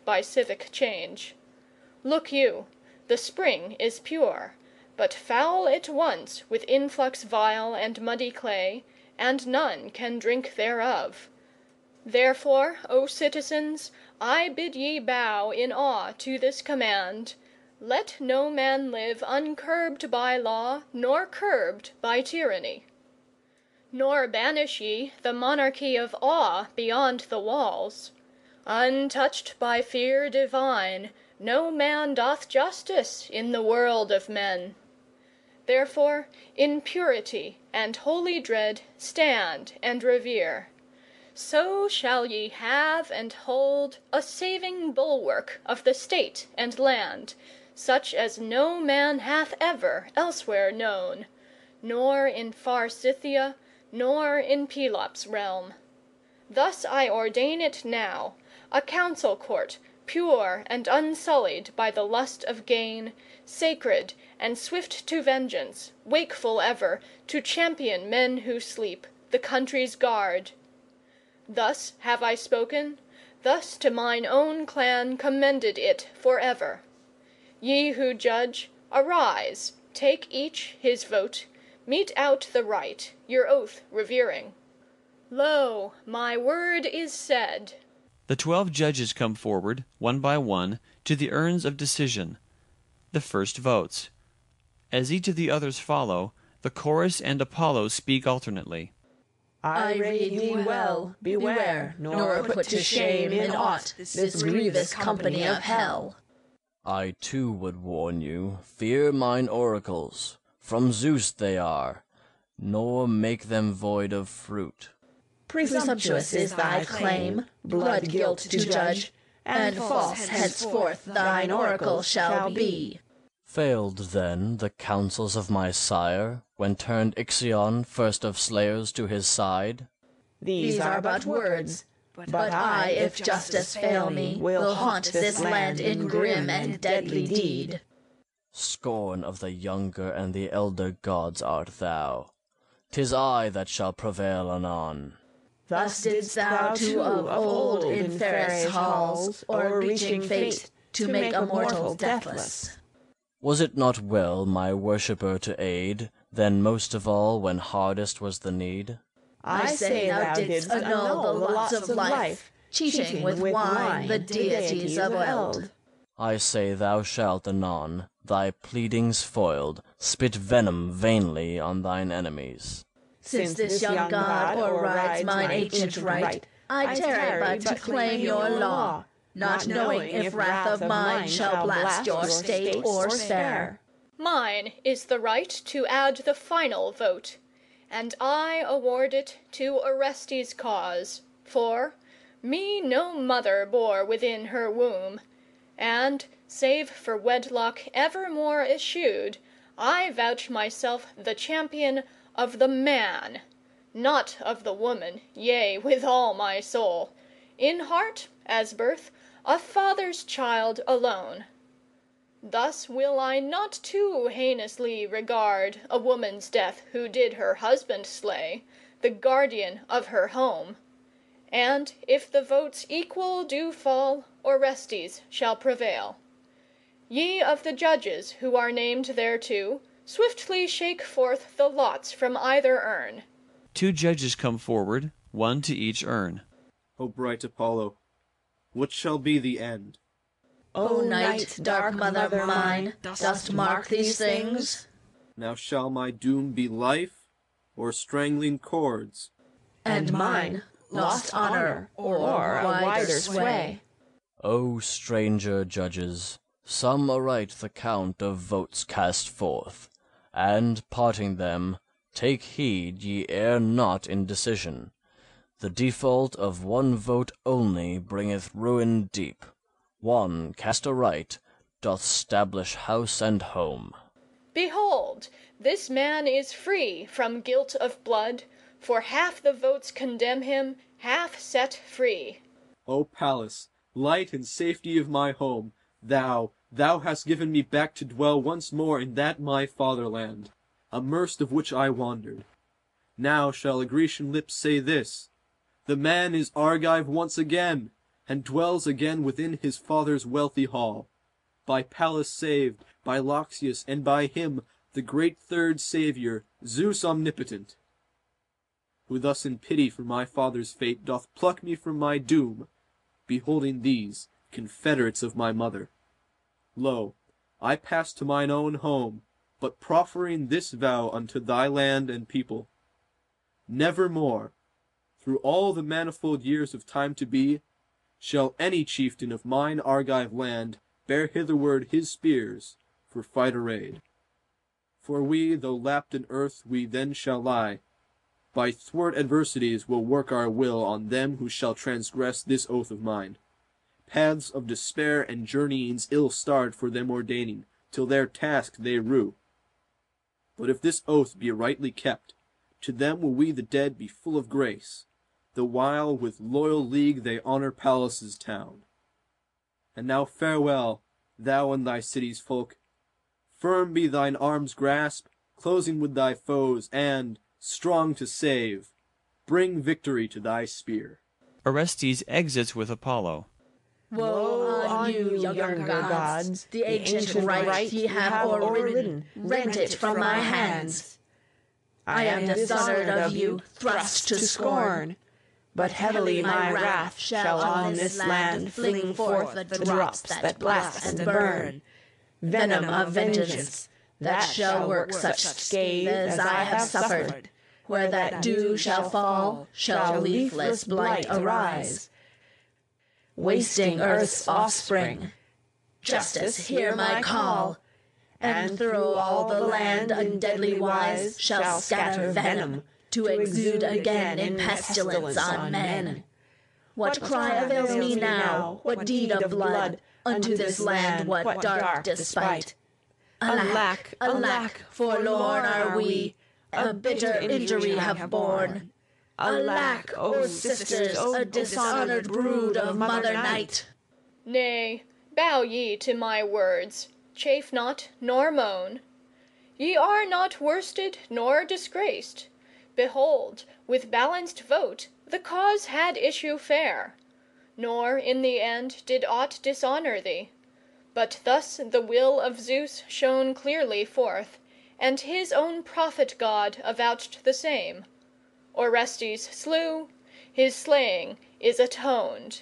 by civic change. Look you, the spring is pure, but foul it once with influx vile and muddy clay, and none can drink thereof. Therefore, O citizens, I bid ye bow in awe to this command: let no man live uncurbed by law, nor curbed by tyranny. Nor banish ye the monarchy of awe beyond the walls. Untouched by fear divine, no man doth justice in the world of men. Therefore, in purity and holy dread stand and revere. So shall ye have and hold a saving bulwark of the state and land, such as no man hath ever elsewhere known, nor in far Scythia, nor in Pelops' realm. Thus I ordain it now, a council court, pure and unsullied by the lust of gain, sacred and swift to vengeance, wakeful ever to champion men who sleep, the country's guard. Thus have I spoken, thus to mine own clan commended it for ever. Ye who judge, arise, take each his vote, mete out the right, your oath revering. Lo, my word is said. The 12 judges come forward, one by one, to the urns of decision. The first votes. As each of the others follow, the chorus and Apollo speak alternately. I rede thee well, beware, nor put to shame in aught this grievous company of hell. I too would warn you, fear mine oracles, from Zeus they are, nor make them void of fruit. Presumptuous is thy claim, blood guilt to judge, and false henceforth thine oracle shall be. Failed then the counsels of my sire, when turned Ixion first of slayers to his side? These are but words, but I, if justice fail me, will haunt this land in grim and deadly deed. Scorn of the younger and the elder gods art thou. 'Tis I that shall prevail anon. Thus didst thou too of old in fairest halls, o'erreaching fate, to make a mortal deathless. Was it not well my worshipper to aid, then most of all when hardest was the need? I say thou didst annul the lots of life, cheating with wine the deities of eld. I say thou shalt anon, thy pleadings foiled, spit venom vainly on thine enemies. Since this young god o'errides mine ancient right, I tarry but to claim your law, not knowing if wrath of mine shall blast your state or spare. Mine is the right to add the final vote, and I award it to Orestes' cause, for me no mother bore within her womb, and, save for wedlock evermore eschewed, I vouch myself the champion of the man, not of the woman, yea, with all my soul, in heart, as birth, a father's child alone. Thus will I not too heinously regard a woman's death who did her husband slay, the guardian of her home. And if the votes equal do fall, Orestes shall prevail. Ye of the judges who are named thereto, swiftly shake forth the lots from either urn. 2 judges come forward, one to each urn. O bright Apollo, what shall be the end? O night, dark mother mine, dost mark these things? Now shall my doom be life, or strangling cords? And mine, lost honor, or a wider sway? O stranger judges, some aright the count of votes cast forth, and, parting them, take heed ye err not in decision. The default of one vote only bringeth ruin deep. One cast aright doth stablish house and home. Behold, this man is free from guilt of blood, for half the votes condemn him, half set free. O Pallas, light and safety of my home, thou hast given me back to dwell once more in that my fatherland, immersed of which I wandered. Now shall a Grecian lips say this: the man is Argive once again, and dwells again within his father's wealthy hall. By Pallas saved, by Loxias, and by him, the great third saviour, Zeus omnipotent, who thus in pity for my father's fate doth pluck me from my doom, beholding these, confederates of my mother. Lo, I pass to mine own home, but proffering this vow unto thy land and people. Nevermore, through all the manifold years of time to be, shall any chieftain of mine Argive land bear hitherward his spears for fight arrayed. For we, though lapped in earth we then shall lie, by thwart adversities will work our will on them who shall transgress this oath of mine. Paths of despair and journeyings ill-starred for them ordaining, till their task they rue. But if this oath be rightly kept, to them will we the dead be full of grace, the while with loyal league they honour Pallas' town. And now farewell, thou and thy city's folk. Firm be thine arm's grasp, closing with thy foes, and, strong to save, bring victory to thy spear. Orestes exits with Apollo. Woe on you, younger gods! The ancient right ye have o'erridden, rent it from my hands. I am dishonored of you, thrust to scorn. But heavily my wrath shall on this land fling forth the drops that blast and burn, venom of vengeance, that shall work such scathe as I have suffered. Where that dew shall fall, shall leafless blight arise, wasting earth's offspring. Justice, hear my call, and through all the land in deadly wise shall scatter venom, to exude again in pestilence on men. What cry avails me now? What deed of blood? Unto this land what dark despite? Alack, alack, forlorn are we, a bitter injury have borne. Alack, O sisters, a dishonored brood of Mother Night. Nay, bow ye to my words, chafe not nor moan. Ye are not worsted nor disgraced. Behold, with balanced vote the cause had issue fair, nor in the end did aught dishonour thee. But thus the will of Zeus shone clearly forth, and his own prophet god avouched the same. Orestes slew, his slaying is atoned.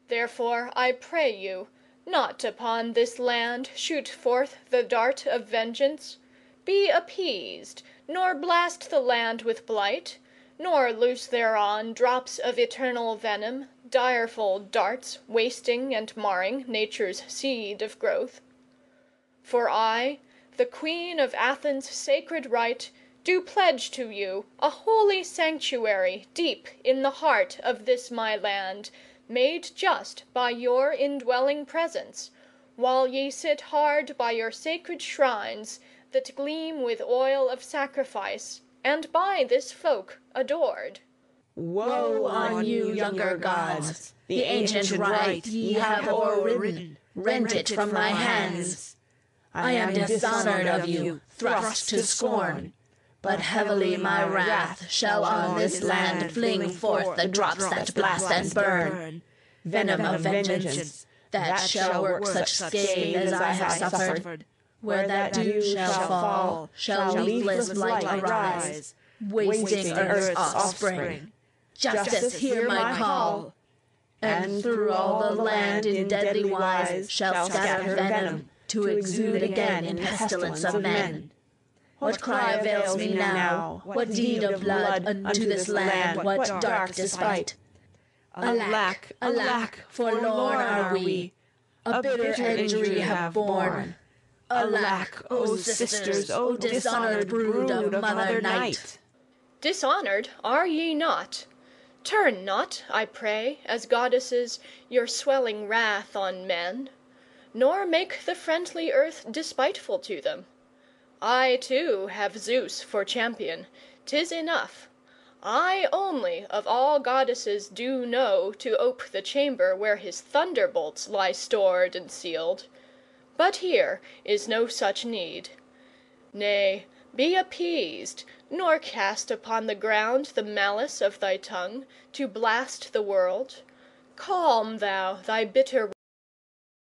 Therefore I pray you, not upon this land shoot forth the dart of vengeance. Be appeased, nor blast the land with blight, nor loose thereon drops of eternal venom, direful darts wasting and marring nature's seed of growth. For I, the queen of Athens' sacred right, do pledge to you a holy sanctuary deep in the heart of this my land, made just by your indwelling presence, while ye sit hard by your sacred shrines that gleam with oil of sacrifice, and by this folk adored. Woe on you, younger gods! The ancient right ye have o'erridden, rent it from my hands. I am dishonored of you, thrust to scorn. But heavily my wrath shall on this land fling forth the drops that blast and burn, venom of vengeance, that shall work such scathe as I have suffered. Where that dew shall fall, shall leafless blight arise, wasting earth's offspring. Justice, hear my call, and through all the land in deadly wise shall scatter venom, to exude again in pestilence of men. What cry avails me now? What deed of blood unto this land? What dark despite? Alack, alack, forlorn are we, a bitter injury have borne. Alack, O sisters, O dishonored brood of Mother Night. Dishonored are ye not. Turn not, I pray, as goddesses, your swelling wrath on men, nor make the friendly earth despiteful to them. I too have Zeus for champion, 'tis enough. I only of all goddesses do know to ope the chamber where his thunderbolts lie stored and sealed. But here is no such need. Nay, be appeased, nor cast upon the ground the malice of thy tongue, to blast the world. calm thou thy bitter